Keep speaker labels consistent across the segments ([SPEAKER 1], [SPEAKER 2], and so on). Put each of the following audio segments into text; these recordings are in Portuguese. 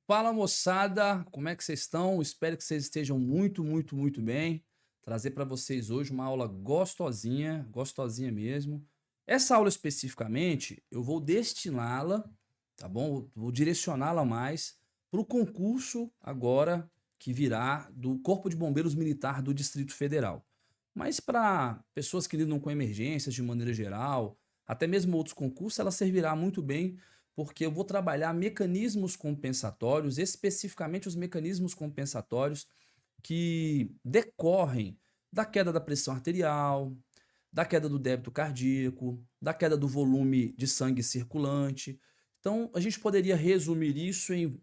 [SPEAKER 1] Fala moçada, como é que vocês estão? Espero que vocês estejam muito bem. Trazer para vocês hoje uma aula gostosinha, gostosinha mesmo. Essa aula especificamente, eu vou destiná-la, tá bom? Vou direcioná-la mais para o concurso agora que virá do Corpo de Bombeiros Militar do Distrito Federal. Mas para pessoas que lidam com emergências de maneira geral, até mesmo outros concursos, ela servirá muito bem porque eu vou trabalhar mecanismos compensatórios, especificamente os mecanismos compensatórios que decorrem da queda da pressão arterial, da queda do débito cardíaco, da queda do volume de sangue circulante. Então, a gente poderia resumir isso em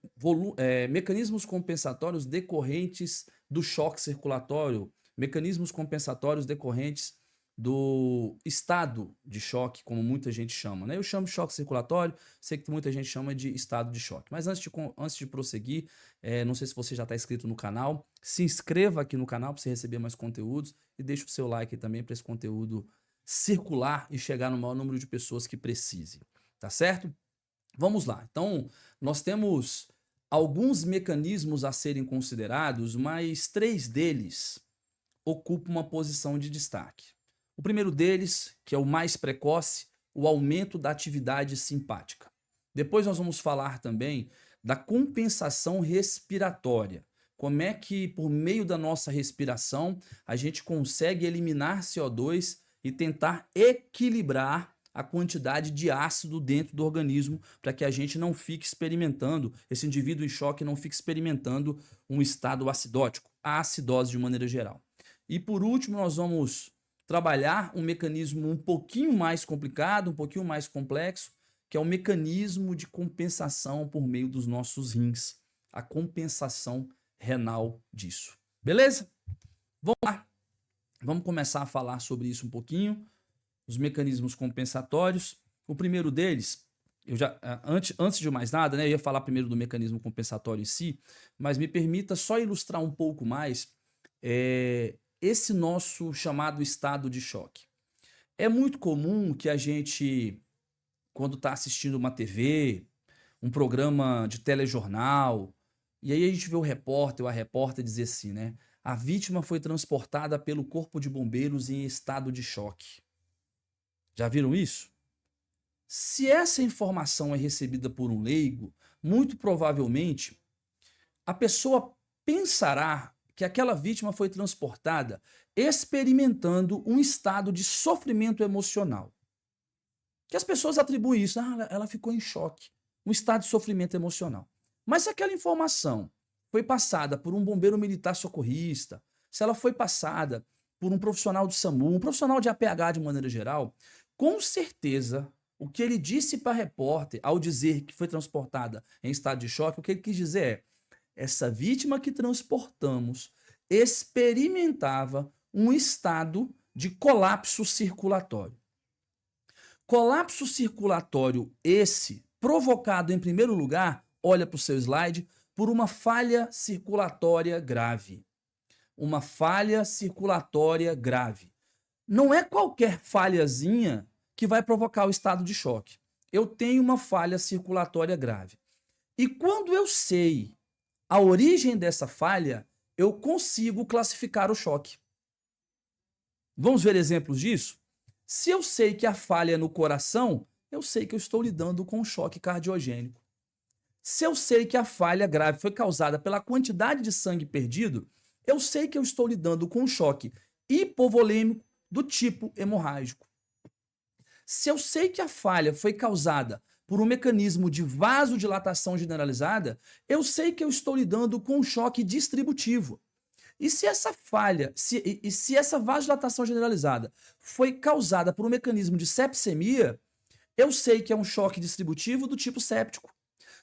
[SPEAKER 1] mecanismos compensatórios decorrentes do choque circulatório, mecanismos compensatórios decorrentes do estado de choque, como muita gente chama, né? Eu chamo de choque circulatório, sei que muita gente chama de estado de choque. Mas antes de prosseguir, não sei se você já está inscrito no canal, se inscreva aqui no canal para você receber mais conteúdos e deixe o seu like também para esse conteúdo circular e chegar no maior número de pessoas que precise, tá certo? Vamos lá. Então, nós temos alguns mecanismos a serem considerados, mas três deles ocupam uma posição de destaque. O primeiro deles, que é o mais precoce, o aumento da atividade simpática. Depois nós vamos falar também da compensação respiratória. Como é que, por meio da nossa respiração, a gente consegue eliminar CO2 e tentar equilibrar a quantidade de ácido dentro do organismo para que a gente não fique experimentando, esse indivíduo em choque não fique experimentando um estado acidótico, a acidose de maneira geral. E por último, nós vamos trabalhar um mecanismo um pouquinho mais complicado, um pouquinho mais complexo, que é o mecanismo de compensação por meio dos nossos rins, a compensação renal disso. Beleza? Vamos lá. Vamos começar a falar sobre isso um pouquinho, os mecanismos compensatórios. O primeiro deles, antes de mais nada, né, eu ia falar primeiro do mecanismo compensatório em si, mas me permita só ilustrar um pouco mais esse nosso chamado estado de choque. É muito comum que a gente, quando está assistindo uma TV, um programa de telejornal, e aí a gente vê o repórter ou a repórter dizer assim, né? A vítima foi transportada pelo corpo de bombeiros em estado de choque. Já viram isso? Se essa informação é recebida por um leigo, muito provavelmente a pessoa pensará que aquela vítima foi transportada experimentando um estado de sofrimento emocional. Que as pessoas atribuem isso, ela ficou em choque, um estado de sofrimento emocional. Mas se aquela informação foi passada por um bombeiro militar socorrista, se ela foi passada por um profissional do SAMU, um profissional de APH de maneira geral, com certeza o que ele disse para a repórter ao dizer que foi transportada em estado de choque, o que ele quis dizer é: essa vítima que transportamos experimentava um estado de colapso circulatório. Colapso circulatório esse provocado, em primeiro lugar, olha para o seu slide, por uma falha circulatória grave. Uma falha circulatória grave. Não é qualquer falhazinha que vai provocar o estado de choque. Eu tenho uma falha circulatória grave. E quando eu sei a origem dessa falha, eu consigo classificar o choque. Vamos ver exemplos disso? Se eu sei que a falha é no coração, eu sei que eu estou lidando com um choque cardiogênico. Se eu sei que a falha grave foi causada pela quantidade de sangue perdido, eu sei que eu estou lidando com um choque hipovolêmico do tipo hemorrágico. Se eu sei que a falha foi causada por um mecanismo de vasodilatação generalizada, eu sei que eu estou lidando com um choque distributivo. E se essa falha, se essa vasodilatação generalizada foi causada por um mecanismo de sepsemia, eu sei que é um choque distributivo do tipo séptico.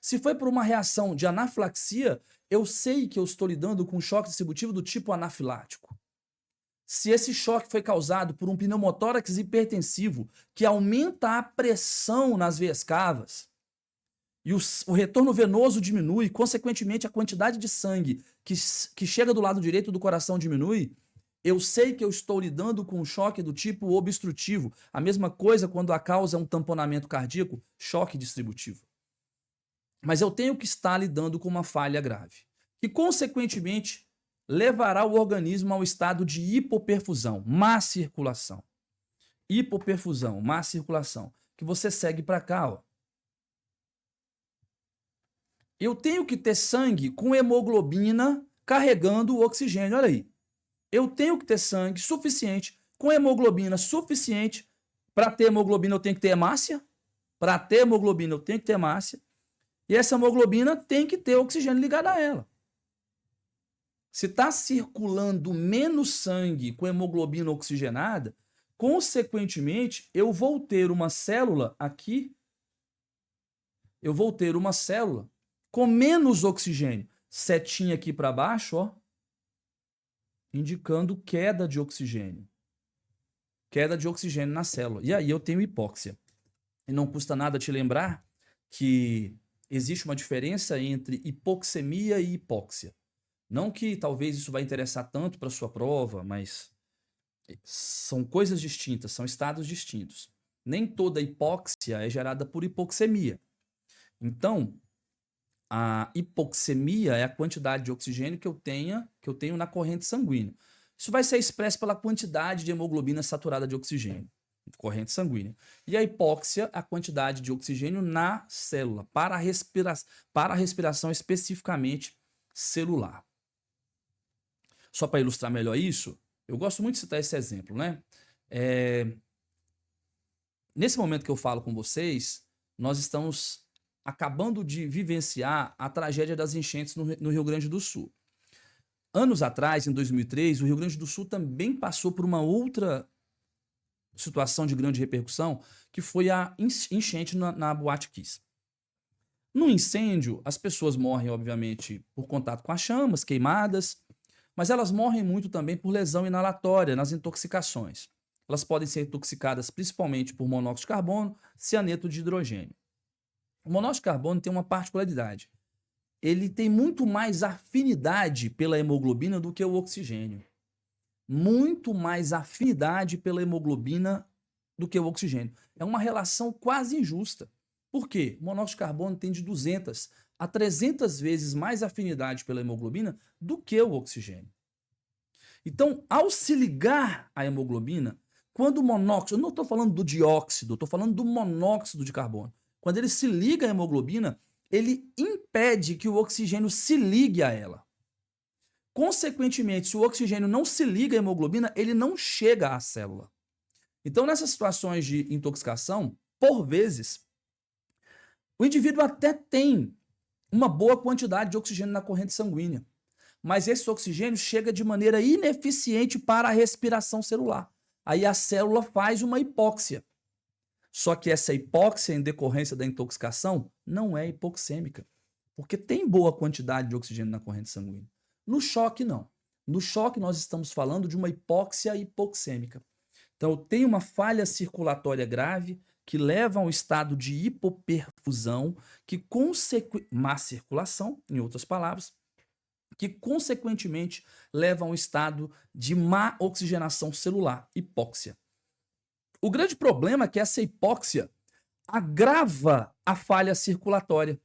[SPEAKER 1] Se foi por uma reação de anafilaxia, eu sei que eu estou lidando com um choque distributivo do tipo anafilático. Se esse choque foi causado por um pneumotórax hipertensivo que aumenta a pressão nas veias cavas e o retorno venoso diminui, consequentemente a quantidade de sangue que chega do lado direito do coração diminui, eu sei que eu estou lidando com um choque do tipo obstrutivo. A mesma coisa quando a causa é um tamponamento cardíaco, choque distributivo. Mas eu tenho que estar lidando com uma falha grave, que consequentemente levará o organismo ao estado de hipoperfusão, má circulação. Hipoperfusão, má circulação, que você segue para cá, ó. Eu tenho que ter sangue com hemoglobina carregando o oxigênio, olha aí. Eu tenho que ter sangue suficiente, com hemoglobina suficiente. Para ter hemoglobina eu tenho que ter hemácia. Para ter hemoglobina eu tenho que ter hemácia. E essa hemoglobina tem que ter oxigênio ligado a ela. Se está circulando menos sangue com hemoglobina oxigenada, consequentemente, eu vou ter uma célula aqui, eu vou ter uma célula com menos oxigênio. Setinha aqui para baixo, ó, indicando queda de oxigênio. Queda de oxigênio na célula. E aí eu tenho hipóxia. E não custa nada te lembrar que existe uma diferença entre hipoxemia e hipóxia. Não que talvez isso vai interessar tanto para sua prova, mas são coisas distintas, são estados distintos. Nem toda hipóxia é gerada por hipoxemia. Então, a hipoxemia é a quantidade de oxigênio que eu tenho na corrente sanguínea. Isso vai ser expresso pela quantidade de hemoglobina saturada de oxigênio, corrente sanguínea. E a hipóxia, a quantidade de oxigênio na célula, para a respiração especificamente celular. Só para ilustrar melhor isso, eu gosto muito de citar esse exemplo, né? Nesse momento que eu falo com vocês, nós estamos acabando de vivenciar a tragédia das enchentes no Rio Grande do Sul. Anos atrás, em 2003, o Rio Grande do Sul também passou por uma outra situação de grande repercussão, que foi a enchente na Boate Kiss. No incêndio, as pessoas morrem, obviamente, por contato com as chamas, queimadas, mas elas morrem muito também por lesão inalatória, nas intoxicações. Elas podem ser intoxicadas principalmente por monóxido de carbono, cianeto de hidrogênio. O monóxido de carbono tem uma particularidade. Ele tem muito mais afinidade pela hemoglobina do que o oxigênio. Muito mais afinidade pela hemoglobina do que o oxigênio. É uma relação quase injusta. Por quê? O monóxido de carbono tem de 200 a 300 vezes mais afinidade pela hemoglobina do que o oxigênio. Então, ao se ligar à hemoglobina, quando o monóxido, eu não estou falando do dióxido, estou falando do monóxido de carbono. Quando ele se liga à hemoglobina, ele impede que o oxigênio se ligue a ela. Consequentemente, se o oxigênio não se liga à hemoglobina, ele não chega à célula. Então, nessas situações de intoxicação, por vezes, o indivíduo até tem uma boa quantidade de oxigênio na corrente sanguínea, mas esse oxigênio chega de maneira ineficiente para a respiração celular. Aí a célula faz uma hipóxia. Só que essa hipóxia, em decorrência da intoxicação, não é hipoxêmica, porque tem boa quantidade de oxigênio na corrente sanguínea. No choque, não. No choque, nós estamos falando de uma hipóxia hipoxêmica. Então, eu tenho uma falha circulatória grave que leva a um estado de hipoperfusão, má circulação, em outras palavras, que consequentemente leva a um estado de má oxigenação celular, hipóxia. O grande problema é que essa hipóxia agrava a falha circulatória,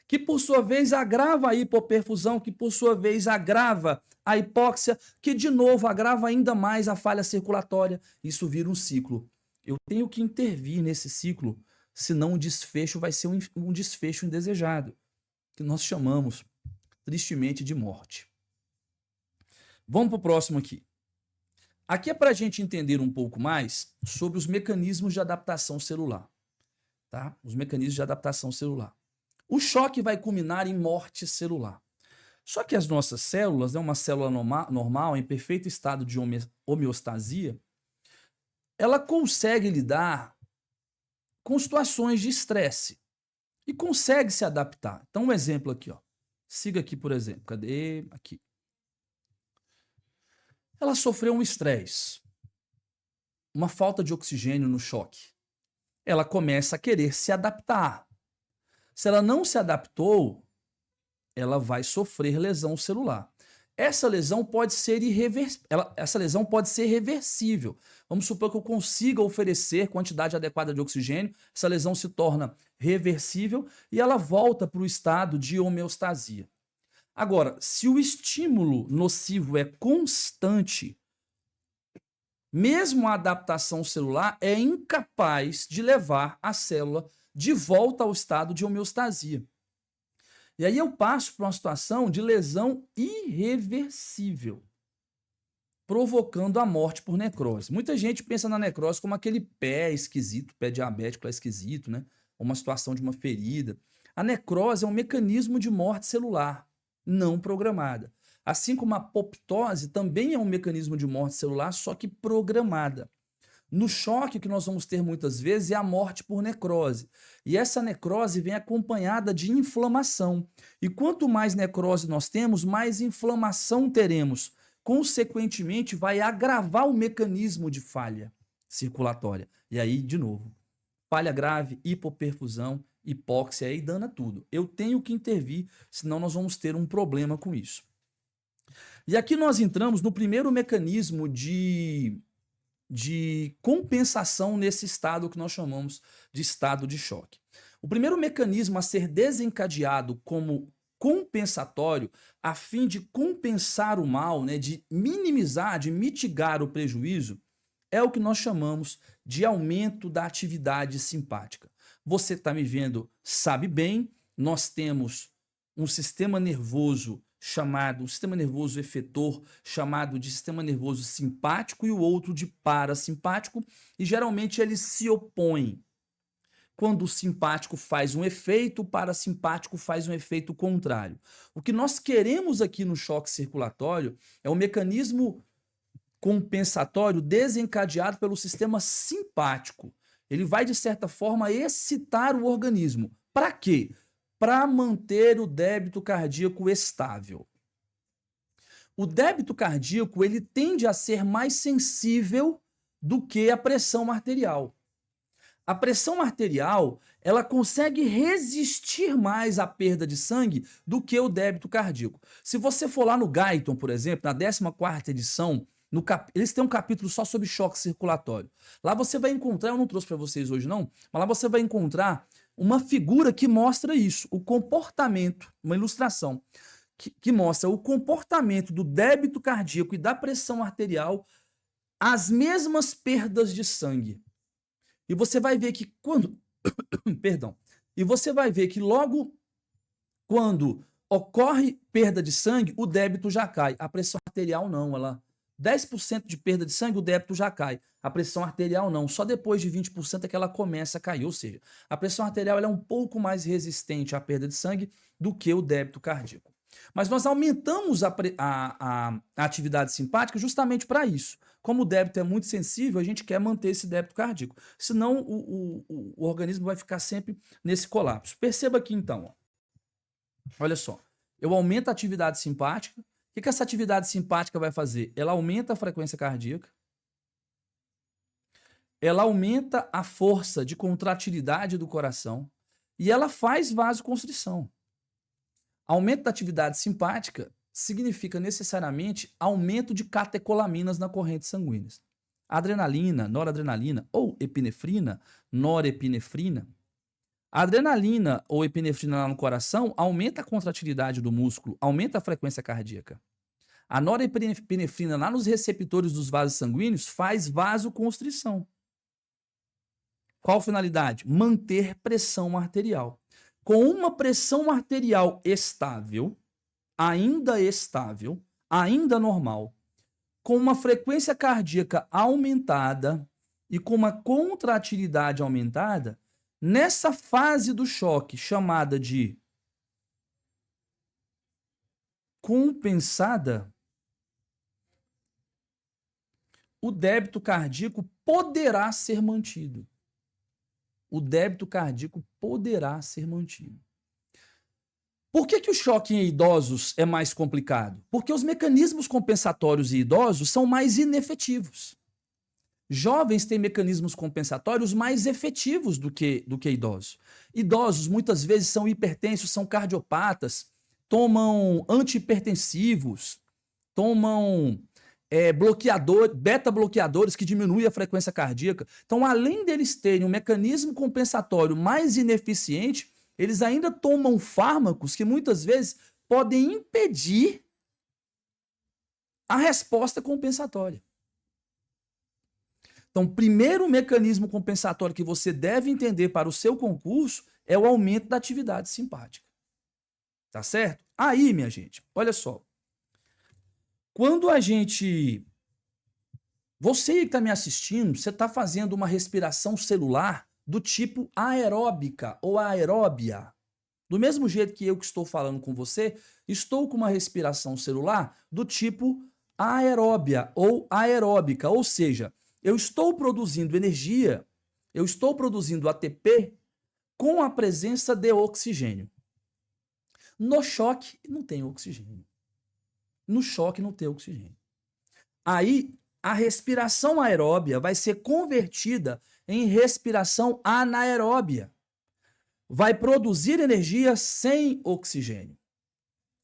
[SPEAKER 1] que por sua vez agrava a hipoperfusão, que por sua vez agrava a hipóxia, que de novo agrava ainda mais a falha circulatória. Isso vira um ciclo. Eu tenho que intervir nesse ciclo, senão o desfecho vai ser um desfecho indesejado, que nós chamamos, tristemente, de morte. Vamos para o próximo aqui. Aqui é para a gente entender um pouco mais sobre os mecanismos de adaptação celular. Tá? Os mecanismos de adaptação celular. O choque vai culminar em morte celular. Só que as nossas células, uma célula normal, em perfeito estado de homeostasia, ela consegue lidar com situações de estresse e consegue se adaptar. Então, um exemplo aqui, ó. Siga aqui, por exemplo. Cadê? Aqui. Ela sofreu um estresse, uma falta de oxigênio no choque. Ela começa a querer se adaptar. Se ela não se adaptou, ela vai sofrer lesão celular. essa lesão pode ser essa lesão pode ser reversível. Vamos supor que eu consiga oferecer quantidade adequada de oxigênio, essa lesão se torna reversível e ela volta para o estado de homeostasia. Agora, se o estímulo nocivo é constante, mesmo a adaptação celular é incapaz de levar a célula de volta ao estado de homeostasia. E aí eu passo para uma situação de lesão irreversível, provocando a morte por necrose. Muita gente pensa na necrose como aquele pé esquisito, pé diabético lá esquisito, né? Uma situação de uma ferida. A necrose é um mecanismo de morte celular não programada. Assim como a apoptose também é um mecanismo de morte celular, só que programada. No choque que nós vamos ter muitas vezes é a morte por necrose. E essa necrose vem acompanhada de inflamação. E quanto mais necrose nós temos, mais inflamação teremos. Consequentemente, vai agravar o mecanismo de falha circulatória. E aí, de novo, falha grave, hipoperfusão, hipóxia, aí dana tudo. Eu tenho que intervir, senão nós vamos ter um problema com isso. E aqui nós entramos no primeiro mecanismo de compensação nesse estado que nós chamamos de estado de choque. O primeiro mecanismo a ser desencadeado como compensatório, a fim de compensar o mal, né, de minimizar, de mitigar o prejuízo, é o que nós chamamos de aumento da atividade simpática. Você está me vendo, sabe bem, nós temos um sistema nervoso chamado, um sistema nervoso efetor, chamado de sistema nervoso simpático e o outro de parasimpático, e geralmente eles se opõem. Quando o simpático faz um efeito, o parasimpático faz um efeito contrário. O que nós queremos aqui no choque circulatório é um mecanismo compensatório desencadeado pelo sistema simpático. Ele vai, de certa forma, excitar o organismo. Para quê? Para manter o débito cardíaco estável. O débito cardíaco ele tende a ser mais sensível do que a pressão arterial. A pressão arterial ela consegue resistir mais à perda de sangue do que o débito cardíaco. Se você for lá no Guyton, por exemplo, na 14ª edição, eles têm um capítulo só sobre choque circulatório. Lá você vai encontrar, eu não trouxe para vocês hoje não, mas lá você vai encontrar uma figura que mostra isso, o comportamento, uma ilustração, que mostra o comportamento do débito cardíaco e da pressão arterial, as mesmas perdas de sangue. E você vai ver que quando... Perdão. E você vai ver que logo quando ocorre perda de sangue, o débito já cai. A pressão arterial não, ela... 10% de perda de sangue, o débito já cai. A pressão arterial não. Só depois de 20% é que ela começa a cair. Ou seja, a pressão arterial ela é um pouco mais resistente à perda de sangue do que o débito cardíaco. Mas nós aumentamos a atividade simpática justamente para isso. Como o débito é muito sensível, a gente quer manter esse débito cardíaco. Senão o organismo vai ficar sempre nesse colapso. Perceba aqui então. Ó. Olha só. Eu aumento a atividade simpática. O que essa atividade simpática vai fazer? Ela aumenta a frequência cardíaca, ela aumenta a força de contratilidade do coração e ela faz vasoconstrição. Aumento da atividade simpática significa necessariamente aumento de catecolaminas na corrente sanguínea. Adrenalina, noradrenalina ou epinefrina, norepinefrina. A adrenalina ou epinefrina lá no coração aumenta a contratilidade do músculo, aumenta a frequência cardíaca. A norepinefrina lá nos receptores dos vasos sanguíneos faz vasoconstrição. Qual a finalidade? Manter pressão arterial. Com uma pressão arterial estável, ainda normal, com uma frequência cardíaca aumentada e com uma contratilidade aumentada, nessa fase do choque, chamada de compensada, o débito cardíaco poderá ser mantido. O débito cardíaco poderá ser mantido. Por que o choque em idosos é mais complicado? Porque os mecanismos compensatórios em idosos são mais inefetivos. Jovens têm mecanismos compensatórios mais efetivos do que idosos. Idosos muitas vezes são hipertensos, são cardiopatas, tomam antihipertensivos, tomam beta-bloqueadores que diminuem a frequência cardíaca. Então, além deles terem um mecanismo compensatório mais ineficiente, eles ainda tomam fármacos que muitas vezes podem impedir a resposta compensatória. Então, o primeiro mecanismo compensatório que você deve entender para o seu concurso é o aumento da atividade simpática. Tá certo? Aí, minha gente, olha só. Quando a gente... Você que está me assistindo, você está fazendo uma respiração celular do tipo aeróbica ou aeróbia. Do mesmo jeito que eu que estou falando com você, estou com uma respiração celular do tipo aeróbia ou aeróbica, ou seja, eu estou produzindo energia, eu estou produzindo ATP com a presença de oxigênio. No choque, não tem oxigênio. No choque, não tem oxigênio. Aí, a respiração aeróbia vai ser convertida em respiração anaeróbia. Vai produzir energia sem oxigênio.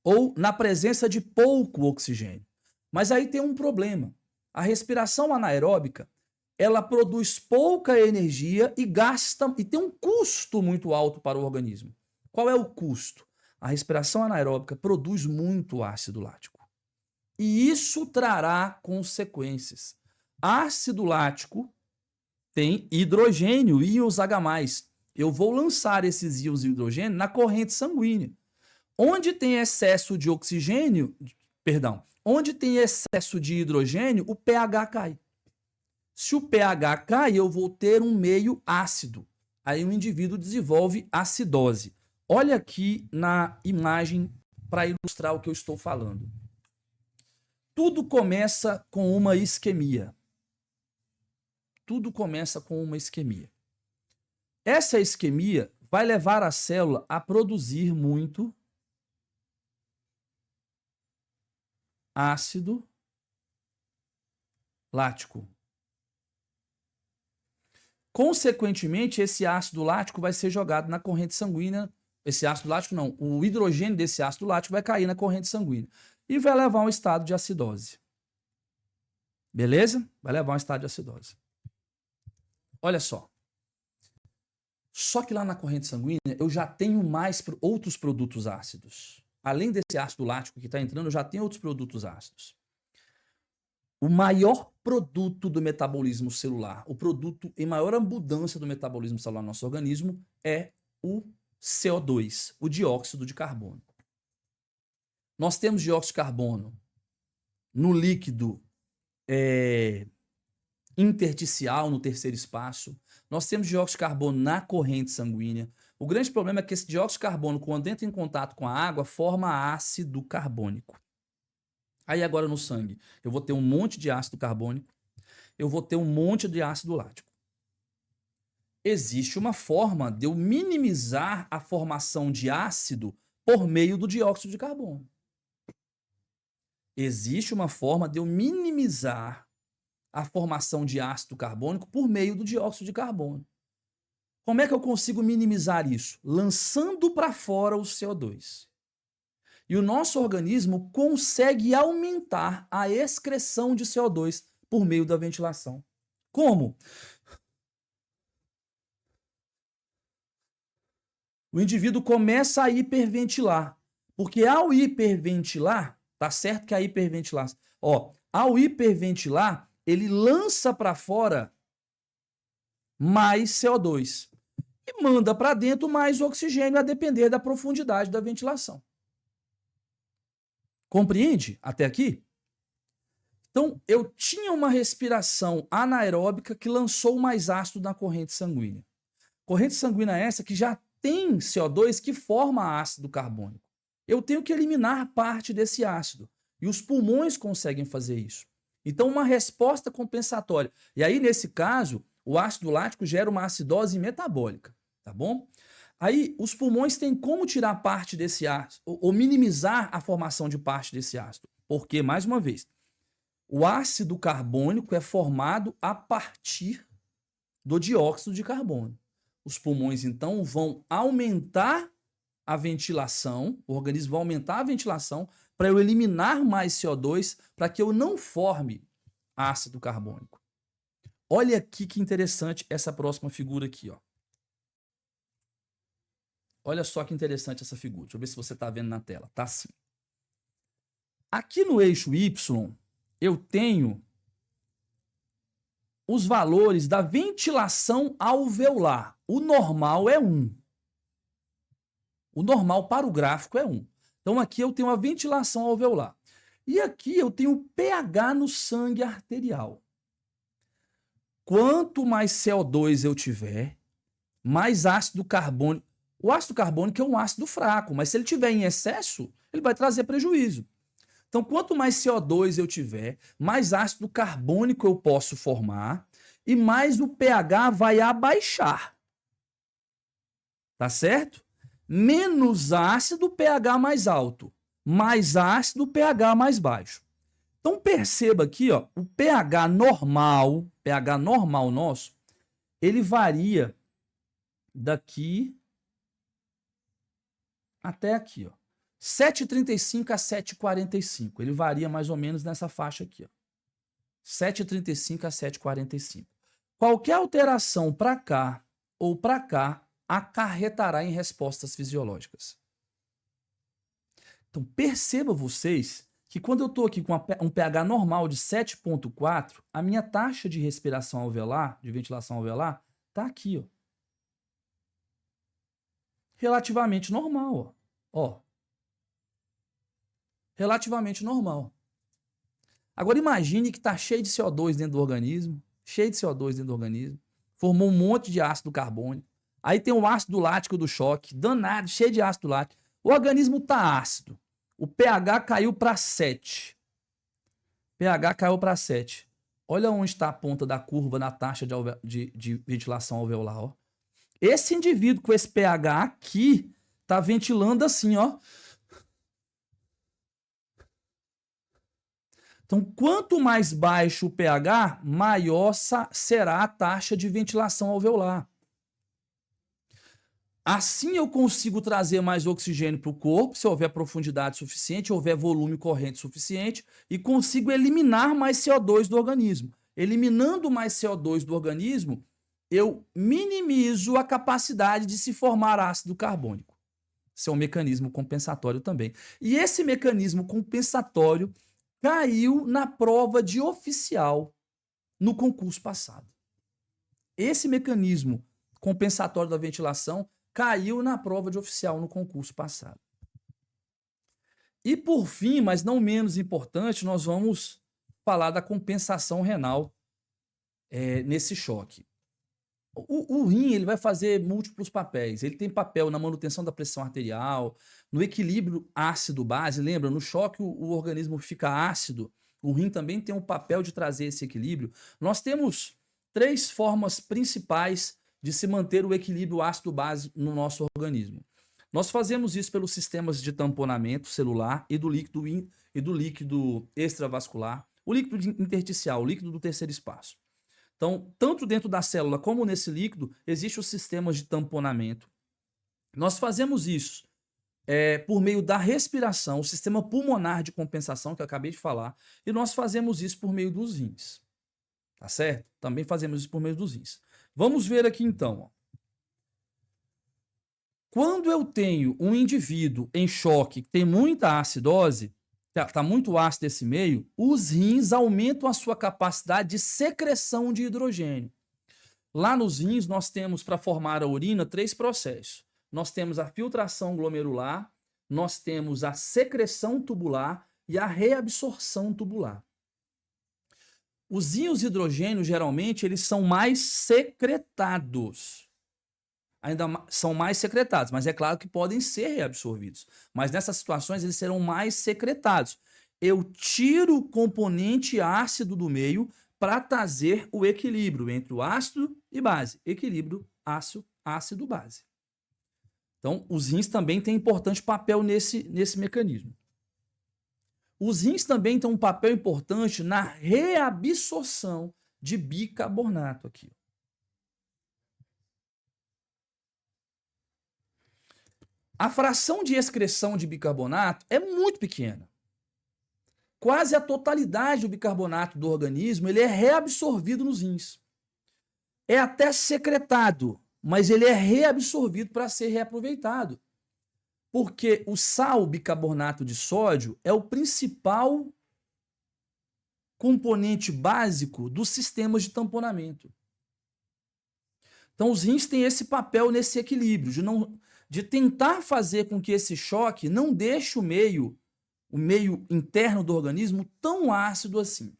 [SPEAKER 1] Ou na presença de pouco oxigênio. Mas aí tem um problema. A respiração anaeróbica, ela produz pouca energia e gasta e tem um custo muito alto para o organismo. Qual é o custo? A respiração anaeróbica produz muito ácido lático. E isso trará consequências. Ácido lático tem hidrogênio, íons H+. Eu vou lançar esses íons de hidrogênio na corrente sanguínea. Onde tem excesso de oxigênio, onde tem excesso de hidrogênio, o pH cai. Se o pH cai, eu vou ter um meio ácido. Aí o indivíduo desenvolve acidose. Olha aqui na imagem para ilustrar o que eu estou falando. Tudo começa com uma isquemia. Tudo começa com uma isquemia. Essa isquemia vai levar a célula a produzir muito ácido lático. Consequentemente, esse ácido lático vai ser jogado na corrente sanguínea. Esse ácido lático não, o hidrogênio desse ácido lático vai cair na corrente sanguínea e vai levar a um estado de acidose. Beleza? Vai levar a um estado de acidose. Olha só. Só que lá na corrente sanguínea eu já tenho mais outros produtos ácidos. Além desse ácido lático que está entrando, eu já tenho outros produtos ácidos. O maior produto do metabolismo celular, o produto em maior abundância do metabolismo celular no nosso organismo é o CO2, o dióxido de carbono. Nós temos dióxido de carbono no líquido intersticial, no terceiro espaço. Nós temos dióxido de carbono na corrente sanguínea. O grande problema é que esse dióxido de carbono, quando entra em contato com a água, forma ácido carbônico. Aí agora no sangue, eu vou ter um monte de ácido carbônico, eu vou ter um monte de ácido lático. Existe uma forma de eu minimizar a formação de ácido por meio do dióxido de carbono. Existe uma forma de eu minimizar a formação de ácido carbônico por meio do dióxido de carbono. Como é que eu consigo minimizar isso? Lançando para fora o CO2. E o nosso organismo consegue aumentar a excreção de CO2 por meio da ventilação. Como? O indivíduo começa a hiperventilar. Porque ao hiperventilar, tá certo que a hiperventilação, ao hiperventilar, ele lança para fora mais CO2 e manda para dentro mais oxigênio a depender da profundidade da ventilação. Compreende até aqui? Então, eu tinha uma respiração anaeróbica que lançou mais ácido na corrente sanguínea. Corrente sanguínea essa que já tem CO2 que forma ácido carbônico. Eu tenho que eliminar parte desse ácido. E os pulmões conseguem fazer isso. Então, uma resposta compensatória. E aí, nesse caso, o ácido lático gera uma acidose metabólica. Tá bom? Aí, os pulmões têm como tirar parte desse ácido, ou minimizar a formação de parte desse ácido. Porque, mais uma vez, o ácido carbônico é formado a partir do dióxido de carbono. Os pulmões, então, vão aumentar a ventilação, o organismo vai aumentar a ventilação para eu eliminar mais CO2 para que eu não forme ácido carbônico. Olha aqui que interessante essa próxima figura aqui, ó. Olha só que interessante essa figura. Deixa eu ver se você está vendo na tela. Tá assim. Aqui no eixo Y, eu tenho os valores da ventilação alveolar. O normal é 1. O normal para o gráfico é 1. Então aqui eu tenho a ventilação alveolar. E aqui eu tenho o pH no sangue arterial. Quanto mais CO2 eu tiver, mais ácido carbônico. O ácido carbônico é um ácido fraco, mas se ele tiver em excesso, ele vai trazer prejuízo. Então, quanto mais CO2 eu tiver, mais ácido carbônico eu posso formar e mais o pH vai abaixar. Tá certo? Menos ácido, pH mais alto. Mais ácido, pH mais baixo. Então, perceba aqui, ó, o pH normal nosso, ele varia daqui até aqui, ó. 7,35 a 7,45. Ele varia mais ou menos nessa faixa aqui, ó. 7,35 a 7,45. Qualquer alteração para cá ou para cá acarretará em respostas fisiológicas. Então, perceba vocês que quando eu estou aqui com um pH normal de 7,4, a minha taxa de respiração alveolar, de ventilação alveolar, está aqui, ó. Relativamente normal, ó. Relativamente normal. Agora imagine que está cheio de CO2 dentro do organismo, formou um monte de ácido carbônico, aí tem o ácido lático do choque, danado, cheio de ácido lático. O organismo está ácido, o pH caiu para 7. pH caiu para 7. Olha onde está a ponta da curva na taxa de ventilação alveolar, ó. Esse indivíduo com esse pH aqui está ventilando assim, ó. Então, quanto mais baixo o pH, maior será a taxa de ventilação alveolar. Assim eu consigo trazer mais oxigênio para o corpo, se houver profundidade suficiente, houver volume corrente suficiente, e consigo eliminar mais CO2 do organismo. Eliminando mais CO2 do organismo, eu minimizo a capacidade de se formar ácido carbônico. Isso é um mecanismo compensatório também. E esse mecanismo compensatório caiu na prova de oficial no concurso passado. Esse mecanismo compensatório da ventilação caiu na prova de oficial no concurso passado. E por fim, mas não menos importante, nós vamos falar da compensação renal nesse choque. O rim ele vai fazer múltiplos papéis. Ele tem papel na manutenção da pressão arterial, no equilíbrio ácido-base. Lembra, no choque o organismo fica ácido. O rim também tem um papel de trazer esse equilíbrio. Nós temos 3 formas principais de se manter o equilíbrio ácido-base no nosso organismo. Nós fazemos isso pelos sistemas de tamponamento celular e do líquido extravascular, o líquido intersticial, o líquido do terceiro espaço. Então, tanto dentro da célula como nesse líquido, existem os sistemas de tamponamento. Nós fazemos isso por meio da respiração, o sistema pulmonar de compensação, que eu acabei de falar, e nós fazemos isso por meio dos rins. Tá certo? Também fazemos isso por meio dos rins. Vamos ver aqui então. Ó. Quando eu tenho um indivíduo em choque que tem muita acidose, está muito ácido esse meio, os rins aumentam a sua capacidade de secreção de hidrogênio. Lá nos rins, nós temos, para formar a urina, 3 processos. Nós temos a filtração glomerular, nós temos a secreção tubular e a reabsorção tubular. Os íons hidrogênio, geralmente, eles são mais secretados. Ainda são mais secretados, mas é claro que podem ser reabsorvidos. Mas nessas situações eles serão mais secretados. Eu tiro o componente ácido do meio para trazer o equilíbrio entre o ácido e base. Equilíbrio ácido-base. Então, os rins também têm importante papel nesse mecanismo. Os rins também têm um papel importante na reabsorção de bicarbonato aqui. A fração de excreção de bicarbonato é muito pequena. quase a totalidade do bicarbonato do organismo, ele é reabsorvido nos rins. É até secretado, mas ele é reabsorvido para ser reaproveitado. Porque o sal bicarbonato de sódio é o principal componente básico dos sistemas de tamponamento. Então, os rins têm esse papel nesse equilíbrio, de tentar fazer com que esse choque não deixe o meio interno do organismo tão ácido assim.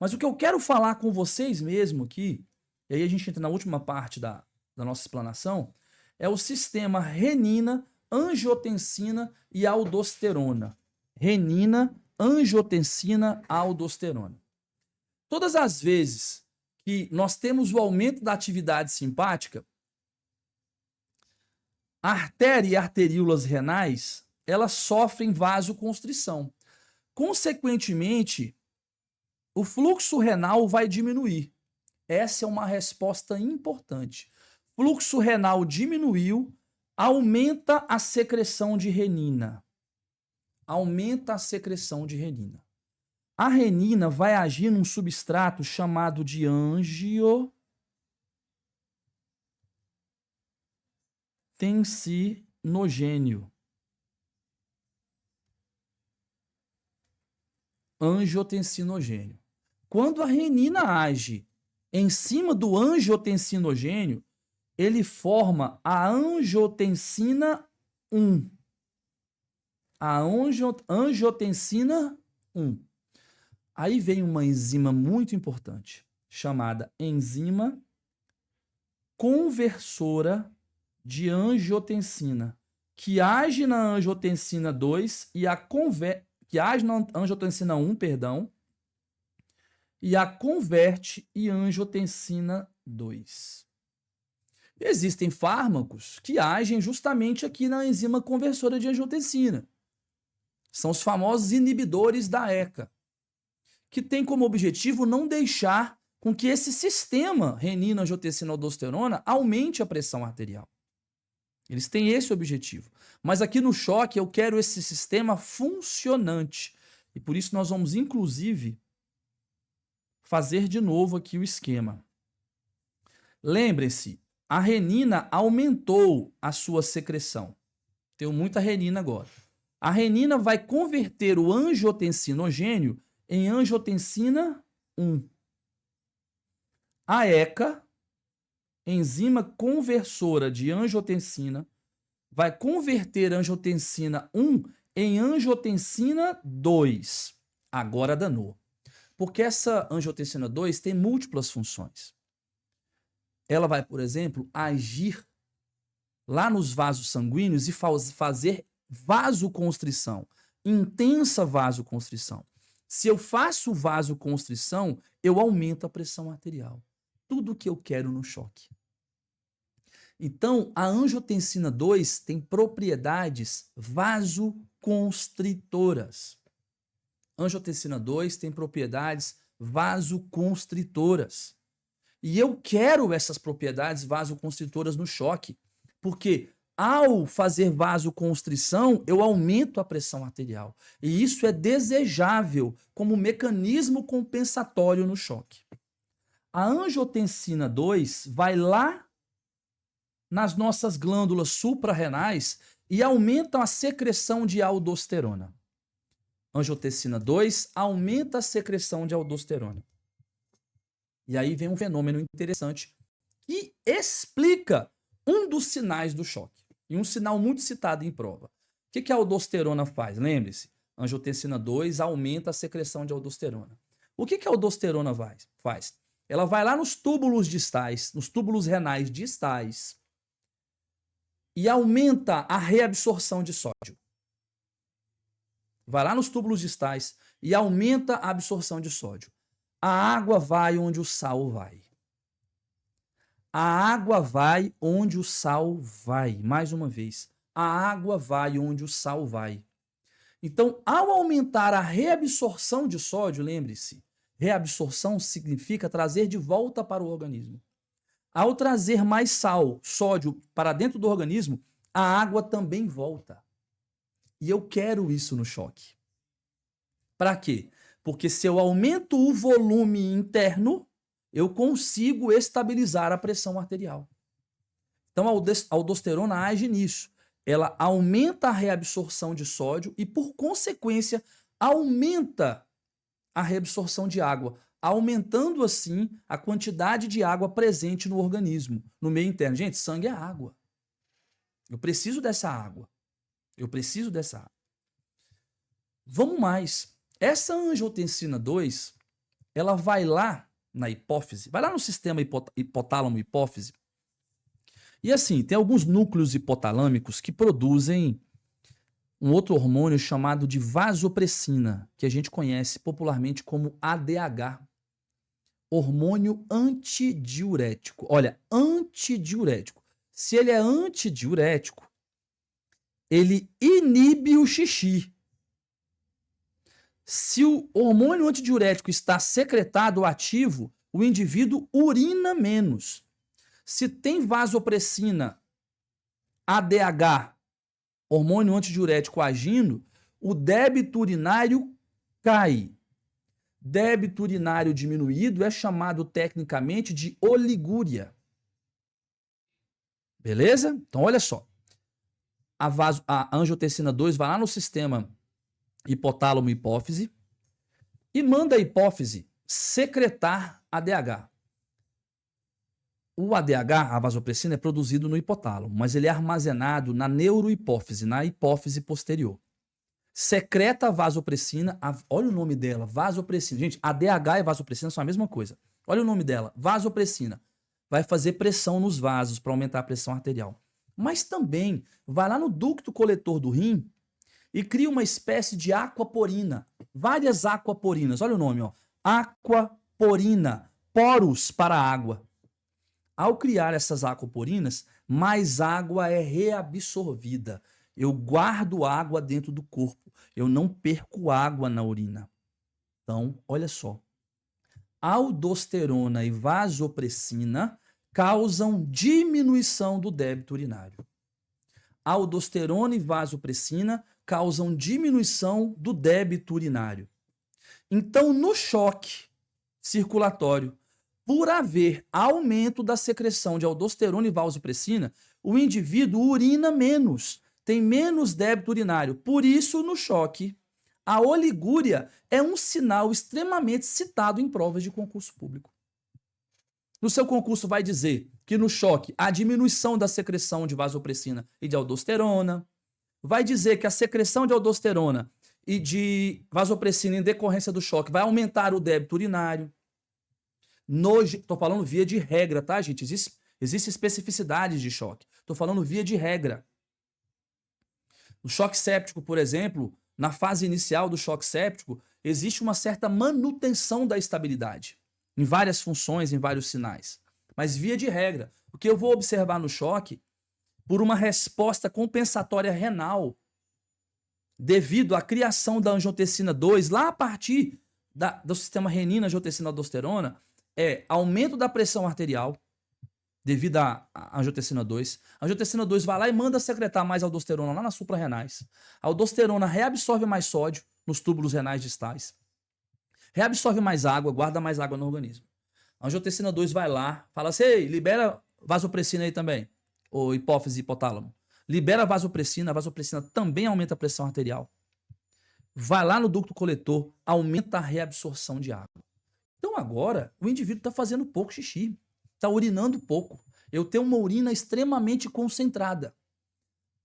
[SPEAKER 1] Mas o que eu quero falar com vocês mesmo aqui, e aí a gente entra na última parte da nossa explanação, é o sistema renina, angiotensina e aldosterona. Renina, angiotensina, aldosterona. Todas as vezes que nós temos o aumento da atividade simpática, a artéria e arteríolas renais, elas sofrem vasoconstrição. Consequentemente, o fluxo renal vai diminuir. Essa é uma resposta importante. Fluxo renal diminuiu, aumenta a secreção de renina. Aumenta a secreção de renina. A renina vai agir num substrato chamado de angiotensinogênio. Angiotensinogênio. Quando a renina age em cima do angiotensinogênio, ele forma a angiotensina 1. A angiotensina 1. Aí vem uma enzima muito importante, chamada enzima conversora de angiotensina, que age na angiotensina 2 e que age na angiotensina 1, perdão, e a converte em angiotensina 2. Existem fármacos que agem justamente aqui na enzima conversora de angiotensina. São os famosos inibidores da ECA, que tem como objetivo não deixar com que esse sistema renina, angiotensina, aldosterona aumente a pressão arterial. Eles têm esse objetivo. Mas aqui no choque eu quero esse sistema funcionante. E por isso nós vamos, inclusive, fazer de novo aqui o esquema. Lembrem-se, a renina aumentou a sua secreção. Tenho muita renina agora. A renina vai converter o angiotensinogênio em angiotensina 1. A ECA, enzima conversora de angiotensina, vai converter angiotensina 1 em angiotensina 2. Agora danou. Porque essa angiotensina 2 tem múltiplas funções. Ela vai, por exemplo, agir lá nos vasos sanguíneos e fazer vasoconstrição, intensa vasoconstrição. Se eu faço vasoconstrição, eu aumento a pressão arterial. Tudo o que eu quero no choque. Então, a angiotensina 2 tem propriedades vasoconstritoras. Angiotensina 2 tem propriedades vasoconstritoras. E eu quero essas propriedades vasoconstritoras no choque, porque ao fazer vasoconstrição, eu aumento a pressão arterial. E isso é desejável como mecanismo compensatório no choque. A angiotensina 2 vai lá nas nossas glândulas suprarrenais e aumenta a secreção de aldosterona. Angiotensina 2 aumenta a secreção de aldosterona. E aí vem um fenômeno interessante que explica um dos sinais do choque. E um sinal muito citado em prova. O que a aldosterona faz? Lembre-se, angiotensina 2 aumenta a secreção de aldosterona. O que a aldosterona faz? Ela vai lá nos túbulos distais, nos túbulos renais distais, e aumenta a reabsorção de sódio. Vai lá nos túbulos distais e aumenta a absorção de sódio. A água vai onde o sal vai. A água vai onde o sal vai. Mais uma vez. A água vai onde o sal vai. Então, ao aumentar a reabsorção de sódio, lembre-se, reabsorção significa trazer de volta para o organismo. Ao trazer mais sal, sódio para dentro do organismo, a água também volta. E eu quero isso no choque. Para quê? Porque se eu aumento o volume interno, eu consigo estabilizar a pressão arterial. Então, a aldosterona age nisso. Ela aumenta a reabsorção de sódio e, por consequência, aumenta a reabsorção de água, aumentando assim a quantidade de água presente no organismo, no meio interno. Gente, sangue é água. Eu preciso dessa água. Eu preciso dessa água. Vamos mais. Essa angiotensina 2, ela vai lá na hipófise, vai lá no sistema hipotálamo-hipófise. E assim, tem alguns núcleos hipotalâmicos que produzem um outro hormônio chamado de vasopressina, que a gente conhece popularmente como ADH, hormônio antidiurético. Olha, antidiurético. Se ele é antidiurético, ele inibe o xixi. Se o hormônio antidiurético está secretado ou ativo, o indivíduo urina menos. Se tem vasopressina, ADH, hormônio antidiurético agindo, o débito urinário cai. Débito urinário diminuído é chamado tecnicamente de oligúria. Beleza? Então, olha só. A angiotensina 2 vai lá no sistema hipotálamo-hipófise e manda a hipófise secretar ADH. O ADH, a vasopressina, é produzido no hipotálamo, mas ele é armazenado na neurohipófise, na hipófise posterior. Secreta a vasopressina, olha o nome dela, vasopressina. Gente, ADH e vasopressina são a mesma coisa. Olha o nome dela, vasopressina. Vai fazer pressão nos vasos para aumentar a pressão arterial. Mas também vai lá no ducto coletor do rim e cria uma espécie de aquaporina. Várias aquaporinas, olha o nome, ó. Aquaporina, poros para água. Ao criar essas aquaporinas, mais água é reabsorvida. Eu guardo água dentro do corpo. Eu não perco água na urina. Então, olha só. Aldosterona e vasopressina causam diminuição do débito urinário. Aldosterona e vasopressina causam diminuição do débito urinário. Então, no choque circulatório, por haver aumento da secreção de aldosterona e vasopressina, o indivíduo urina menos, tem menos débito urinário. Por isso, no choque, a oligúria é um sinal extremamente citado em provas de concurso público. No seu concurso vai dizer que no choque há diminuição da secreção de vasopressina e de aldosterona, vai dizer que a secreção de aldosterona e de vasopressina em decorrência do choque vai aumentar o débito urinário. Estou falando via de regra, tá, gente? Existem especificidades de choque. Estou falando via de regra. No choque séptico, por exemplo, na fase inicial do choque séptico, existe uma certa manutenção da estabilidade em várias funções, em vários sinais. Mas via de regra, o que eu vou observar no choque, por uma resposta compensatória renal, devido à criação da angiotensina 2, lá a partir do sistema renina, angiotensina, aldosterona, é aumento da pressão arterial, devido à angiotensina 2. A angiotensina 2 vai lá e manda secretar mais aldosterona lá nas suprarrenais. A aldosterona reabsorve mais sódio nos túbulos renais distais. Reabsorve mais água, guarda mais água no organismo. A angiotensina 2 vai lá, fala assim, ei, libera vasopressina aí também, ou hipófise e hipotálamo. Libera vasopressina, a vasopressina também aumenta a pressão arterial. Vai lá no ducto coletor, aumenta a reabsorção de água. Então agora, o indivíduo está fazendo pouco xixi, está urinando pouco. Eu tenho uma urina extremamente concentrada.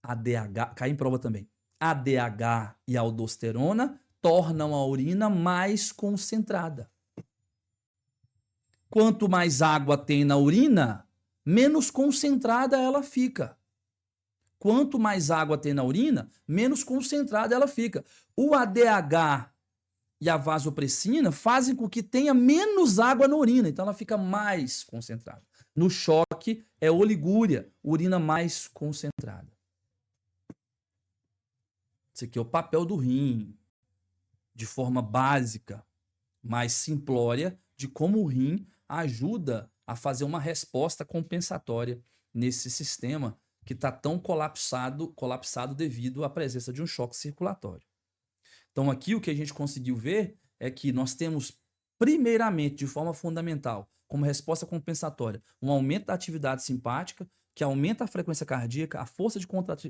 [SPEAKER 1] ADH, cai em prova também. ADH e aldosterona tornam a urina mais concentrada. Quanto mais água tem na urina, menos concentrada ela fica. Quanto mais água tem na urina, menos concentrada ela fica. O ADH e a vasopressina fazem com que tenha menos água na urina, então ela fica mais concentrada. No choque é oligúria, urina mais concentrada. Esse aqui é o papel do rim, de forma básica, mais simplória, de como o rim ajuda a fazer uma resposta compensatória nesse sistema que está tão colapsado devido à presença de um choque circulatório. Então, Então aqui o que a gente conseguiu ver é que nós temos, primeiramente, de forma fundamental, como resposta compensatória, um aumento da atividade simpática, que aumenta a frequência cardíaca, a força de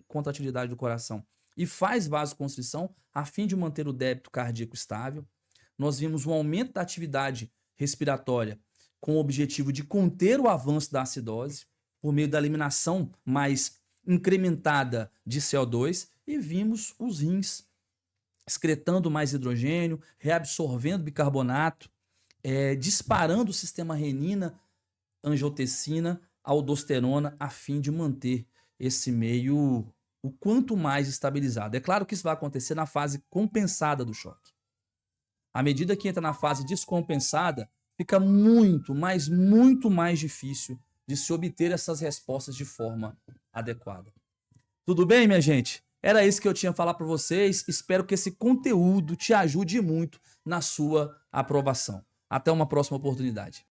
[SPEAKER 1] contratilidade do coração e faz vasoconstrição a fim de manter o débito cardíaco estável. Nós vimos um aumento da atividade respiratória com o objetivo de conter o avanço da acidose por meio da eliminação mais incrementada de CO2 e vimos os rins excretando mais hidrogênio, reabsorvendo bicarbonato, disparando o sistema renina, angiotensina, aldosterona, a fim de manter esse meio o quanto mais estabilizado. É claro que isso vai acontecer na fase compensada do choque. À medida que entra na fase descompensada, fica muito, mas muito mais difícil de se obter essas respostas de forma adequada. Tudo bem, minha gente? Era isso que eu tinha a falar para vocês. Espero que esse conteúdo te ajude muito na sua aprovação. Até uma próxima oportunidade.